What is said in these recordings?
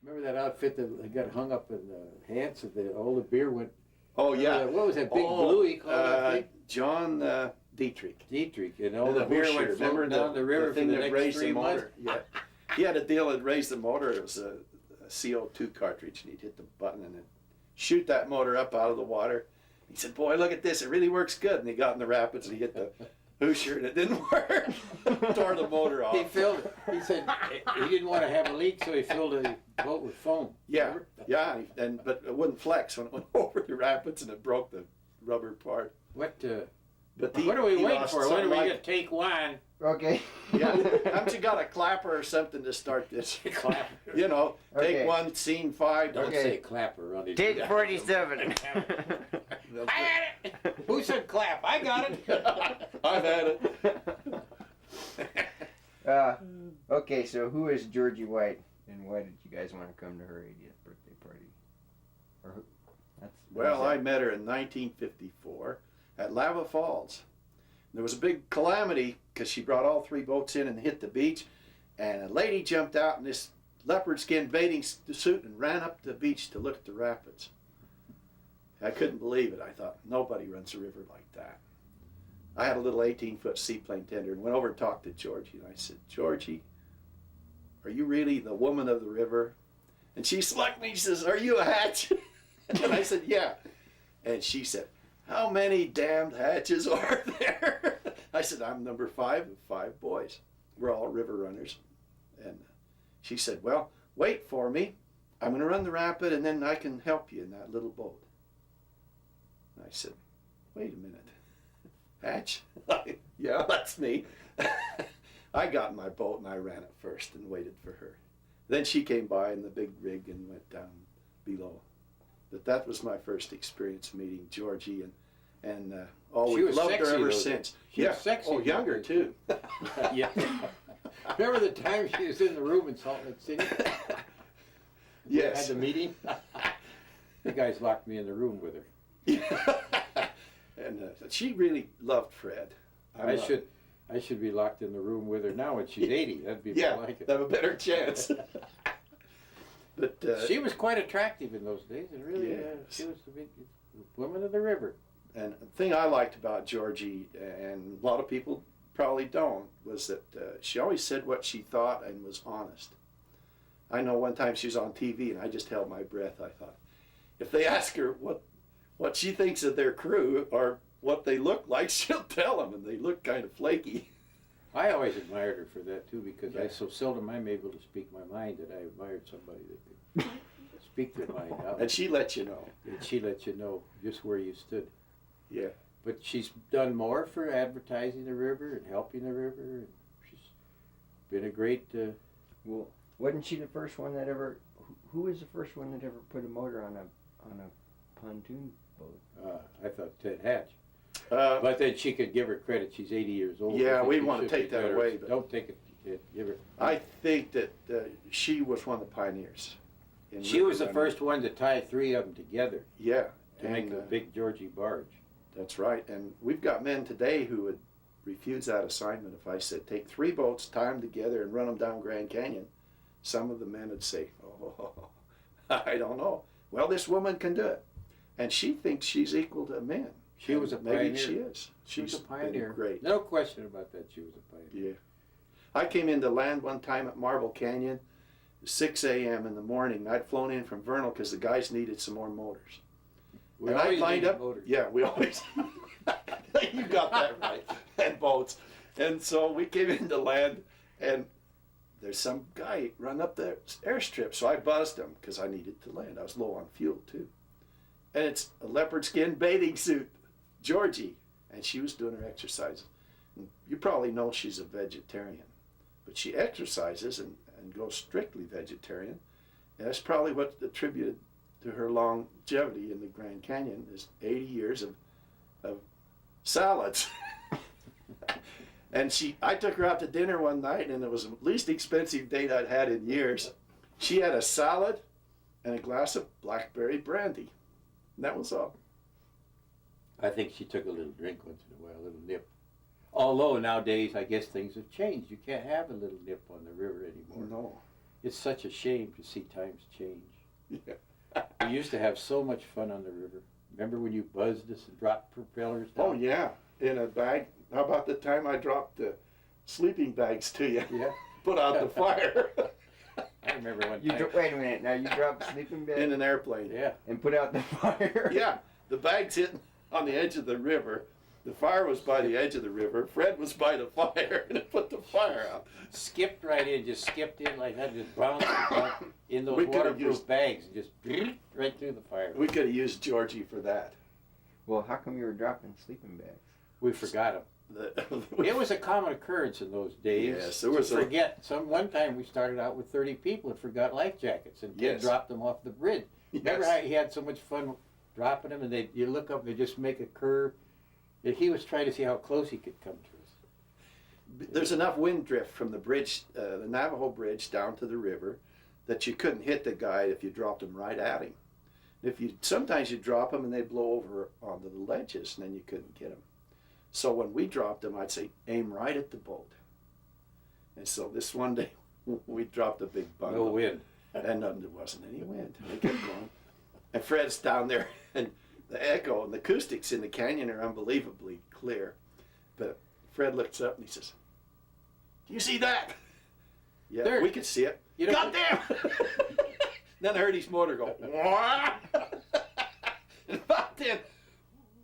Remember that outfit that got hung up in the hands of all the beer went. Oh yeah. What was that big bluey called? That thing? John Dietrich. Dietrich, and all And the beer Hoosier, went floating down the river the thing for the that next raised 3 the months. motor. Yeah. He had a deal that raised the motor. It was a CO2 cartridge, and he'd hit the button and then shoot that motor up out of the water. He said, "Boy, look at this! It really works good." And he got in the rapids and he hit the Hoosier, and it didn't work. Tore the motor off. He filled it. He said he didn't want to have a leak, so he filled the boat with foam. Yeah, Remember? yeah, but it wouldn't flex when it went over the rapids, and it broke the rubber part. What? But What are we he waiting lost for? When something are we like- gonna take one? Okay. Yeah, haven't you got a clapper or something to start this? Clapper. You know, Okay. take one, scene 5. Don't Okay. say clapper on it. Take 47. I had it. Who said clap? I got it. I've had it. Okay, so who is Georgie White, and why did you guys want to come to her 80th birthday party? Or who? Well, I met her in 1954 at Lava Falls. There was a big calamity because she brought all 3 boats in and hit the beach, and a lady jumped out in this leopard skin bathing suit and ran up the beach to look at the rapids. I couldn't believe it. I thought, nobody runs a river like that. I had a little 18-foot seaplane tender and went over and talked to Georgie, and I said, "Georgie, are you really the woman of the river?" And she slugged me. She says, "Are you a hatch?" And I said, "Yeah." And she said, "How many damned hatches are there?" I said, "I'm number 5 of 5 boys. We're all river runners." And she said, "Well, wait for me. I'm going to run the rapid, and then I can help you in that little boat." And I said, "Wait a minute. Hatch?" "Yeah, that's me." I got in my boat and I ran it first and waited for her. Then she came by in the big rig and went down below. But that was my first experience meeting Georgie, and She we've was loved her sexy, ever though. since. She was sexy. Oh, younger too. Yeah. Remember the time she was in the room in Salt Lake City? Yes. Had the meeting? The guys locked me in the room with her. And she really loved Fred. I should be locked in the room with her now when she's 80. That'd be more like it. have a better chance. But She was quite attractive in those days, and really, Yes. she was the big woman of the river. And the thing I liked about Georgie, and a lot of people probably don't, was that she always said what she thought and was honest. I know one time she was on TV and I just held my breath. I thought, if they ask her what she thinks of their crew or what they look like, she'll tell them, and they look kind of flaky. I always admired her for that too, because Yeah. I so seldom I'm able to speak my mind that I admired somebody that could speak their mind out. And she let you know. And she let you know just where you stood. Yeah. But she's done more for advertising the river and helping the river, and she's been a great. Well, wasn't she the first one that ever? Who was the first one that ever put a motor on a pontoon boat? I thought Ted Hatch. Uh, But then she could give her credit. She's 80 years old. Yeah, I think we you want to should take be that better. away, but- Don't take it. Give her. I think that she was one of the pioneers. in She was the river first one to tie 3 of them together running. Yeah. to make a big Georgie barge. That's right. And we've got men today who would refuse that assignment if I said, take 3 boats, tie them together, and run them down Grand Canyon. Some of the men would say, "Oh, I don't know." Well, this woman can do it. And she thinks she's equal to men. She was a Maybe pioneer. she is. She was She's a pioneer. been great. No question about that. She was a pioneer. Yeah. I came into land one time at Marble Canyon, 6 a.m. in the morning. I'd flown in from Vernal because the guys needed some more motors. We and I always lined needed up. motors. Yeah, we always. You got that right. And boats. And so we came into land, and there's some guy run up the airstrip. So I buzzed him because I needed to land. I was low on fuel too. And it's a leopard skin bathing suit, Georgie, and she was doing her exercises. And you probably know she's a vegetarian, but she exercises and goes strictly vegetarian. And that's probably what attributed to her longevity in the Grand Canyon is 80 years of salads. And I took her out to dinner one night, and it was the least expensive date I'd had in years. She had a salad and a glass of blackberry brandy. And that was all. I think she took a little drink once in a while, a little nip. Although nowadays, I guess things have changed. You can't have a little nip on the river anymore. No. It's such a shame to see times change. Yeah. We used to have so much fun on the river. Remember when you buzzed us and dropped propellers down? Oh yeah, in a bag. How about the time I dropped the sleeping bags to you? Yeah. Put out the fire. I remember one time. Wait a minute, now you dropped sleeping bag In an airplane. Yeah. and put out the fire? Yeah, the bags hitting on the edge of the river. The fire was by the edge of the river. Fred was by the fire, and it put the fire out. Skipped right in, just skipped in like that, just bounced in those We could've waterproof used- bags, and just right through the fire. We could have used Georgie for that. Well, how come you were dropping sleeping bags? We forgot them. It was a common occurrence in those days. Yes, there was to forget. One time we started out with 30 people and forgot life jackets, and Ted Yes. dropped them off the bridge. Remember Yes. how he had so much fun dropping them, and you look up and they just make a curve. And he was trying to see how close he could come to us. There's enough wind drift from the bridge, the Navajo bridge, down to the river, that you couldn't hit the guy if you dropped him right at him. Sometimes you drop them and they blow over onto the ledges, and then you couldn't get them. So when we dropped them, I'd say, aim right at the boat. And so this one day, we dropped a big bundle. No wind. And there wasn't any wind. They kept going. And Fred's down there, and the echo and the acoustics in the canyon are unbelievably clear. But Fred looks up and he says, "Do you see that?" Yeah, There. we could see it. You know, Goddamn! Then I heard his motor go, "Wah!" And about then,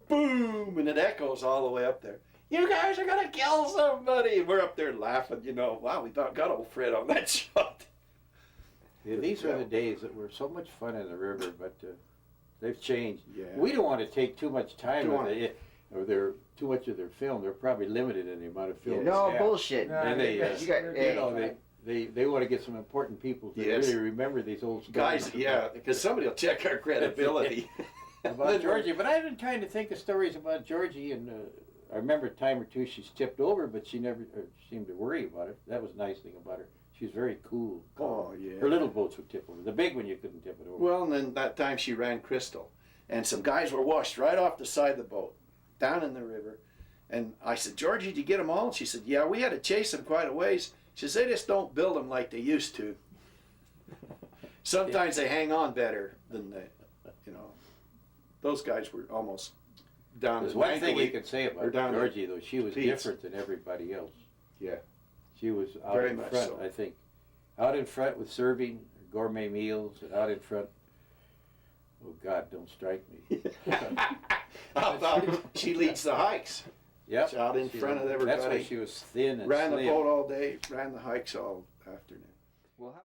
boom, and it echoes all the way up there. "You guys are gonna kill somebody!" And we're up there laughing, wow, we got old Fred on that shot. Yeah, these are the days that were so much fun in the river, but they've changed. Yeah. We don't want to take too much time Don't with it, or they're too much of their film. They're probably limited in the amount of film. No, they have. bullshit. And they, you got, You know, they want to get some important people to Yes. really remember these old stories. Guys, yeah, because somebody will check our credibility. About Georgie, but I've been trying to think of stories about Georgie, and I remember a time or two she's tipped over, but she never seemed to worry about it. That was a nice thing about her. She was very cool. Oh, yeah. Her little boats would tip over. The big one, you couldn't tip it over. Well, and then that time she ran Crystal, and some guys were washed right off the side of the boat, down in the river. And I said, "Georgie, did you get them all?" And she said, "Yeah, we had to chase them quite a ways." She says, "They just don't build them like they used to. Sometimes they hang on better than those guys were almost down There's as one thing ankle you could say or about down to Georgie, though. She was Pete's. different than everybody else. Yeah. She was out Very in much front, so. I think. Out in front with serving gourmet meals, and out in front. Oh God, don't strike me. How about she leads the hikes? Yep. She's out in front of everybody. That's why she was thin and Ran the slim. boat all day, ran the hikes all afternoon. Well,